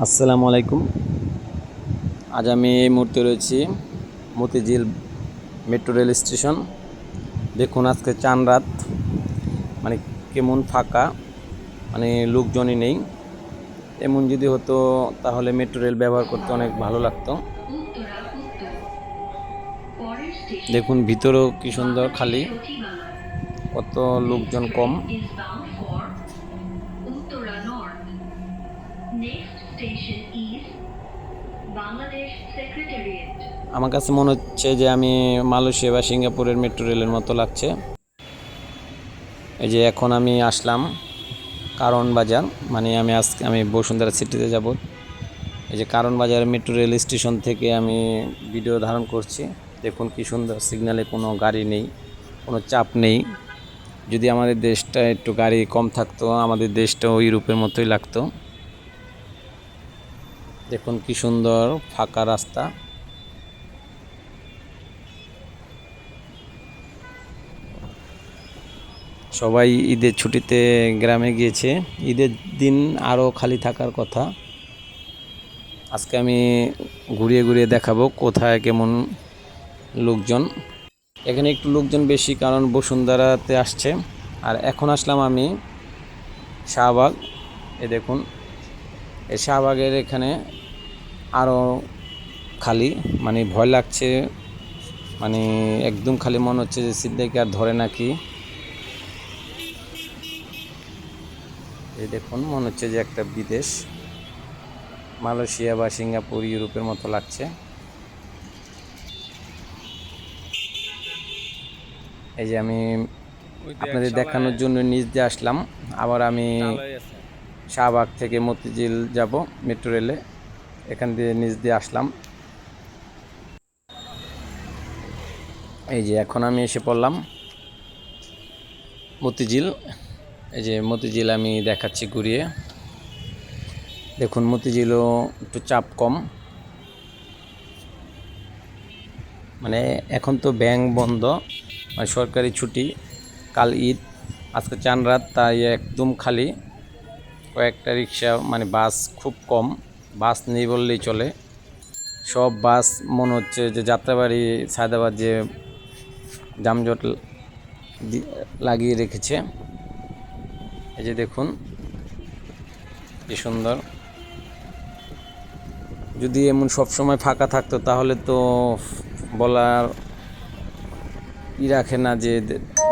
আসসালামু আলাইকুম। আজ আমি এই মুহূর্তে রয়েছি মতিঝিল মেট্রো রেল স্টেশন। দেখুন আজকে চান রাত, মানে কেমন ফাঁকা, মানে লোকজনই নেই। এমন যদি হতো তাহলে মেট্রো রেল ব্যবহার করতে অনেক ভালো লাগতো। দেখুন ভিতরেও কি সুন্দর খালি, কত লোকজন কম। আমার কাছে মনে হচ্ছে যে আমি মালয়েশিয়া বা সিঙ্গাপুরের মেট্রো রেলের মতো লাগছে। এই যে এখন আমি আসলাম কারণ বাজার, মানে আমি বসুন্ধরা সিটিতে যাব। এই যে কারণ বাজার মেট্রো রেল স্টেশন থেকে আমি ভিডিও ধারণ করছি। দেখুন কি সুন্দর, সিগন্যালে কোনো গাড়ি নেই, কোনো চাপ নেই। যদি আমাদের দেশটা একটু গাড়ি কম থাকতো, আমাদের দেশটাও ইউরোপের মতোই লাগতো। দেখুন কি সুন্দর ফাঁকা রাস্তা। সবাই ঈদের ছুটিতে গ্রামে গিয়েছে। ঈদের দিন আরও খালি থাকার কথা। আজকে আমি ঘুরিয়ে ঘুরিয়ে দেখাবো কোথায় কেমন লোকজন। এখানে একটু লোকজন বেশি, কারণ বসুন্ধরাতে আসছে। আর এখন আসলাম আমি শাহবাগ। এ দেখুন, এই শাহবাগের এখানে আরও খালি, মানে ভয় লাগছে, মানে একদম খালি, মনে হচ্ছে যে সিদ্দিক আর ধরে নাকি। এই দেখুন, মনে হচ্ছে যে একটা বিদেশ, মালয়েশিয়া বা সিঙ্গাপুর, ইউরোপের মতো লাগছে। এই যে আমি আপনাদের দেখানোর জন্য নিচ দিয়ে আসলাম। আবার আমি শাহবাগ থেকে মতিঝিল যাব মেট্রো রেলে, এখান দিয়ে নিচ দিয়ে আসলাম। এই যে এখন আমি এসে পড়লাম মতিঝিল। এই যে মতিঝিল আমি দেখাচ্ছি ঘুরিয়ে। দেখুন মতিঝিলও একটু চাপ কম, মানে এখন তো ব্যাংক বন্ধ, মানে সরকারি ছুটি, কাল ঈদ, আজকে চান রাত, তাই একদম খালি। কয়েকটা রিক্সা, মানে বাস খুব কম, বাস নেই বললেই চলে। সব বাস মনে হচ্ছে যে যাত্রাবাড়ি সায়দাবাদ যে যানজট লাগিয়ে রেখেছে। এই যে দেখুন কি সুন্দর। যদি এমন সব সময় ফাঁকা থাকতো তাহলে তো বলার রাখে না, যে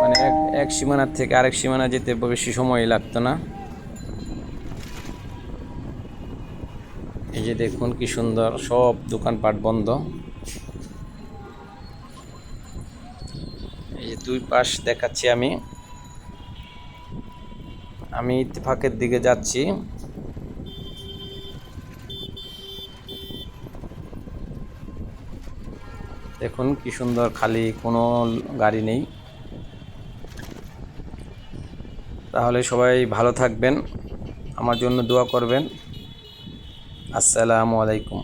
মানে এক সীমানার থেকে আরেক সীমানা যেতে বেশি সময় লাগতো না। এই যে দেখুন কি সুন্দর, সব দোকানপাট বন্ধ। এই যে দুই পাশ দেখাচ্ছি আমি ইত্তেফাকের দিকে যাচ্ছি। দেখুন কি সুন্দর খালি, কোনো গাড়ি নেই। তাহলে সবাই ভালো থাকবেন, আমার জন্য দোয়া করবেন। আসসালামু আলাইকুম।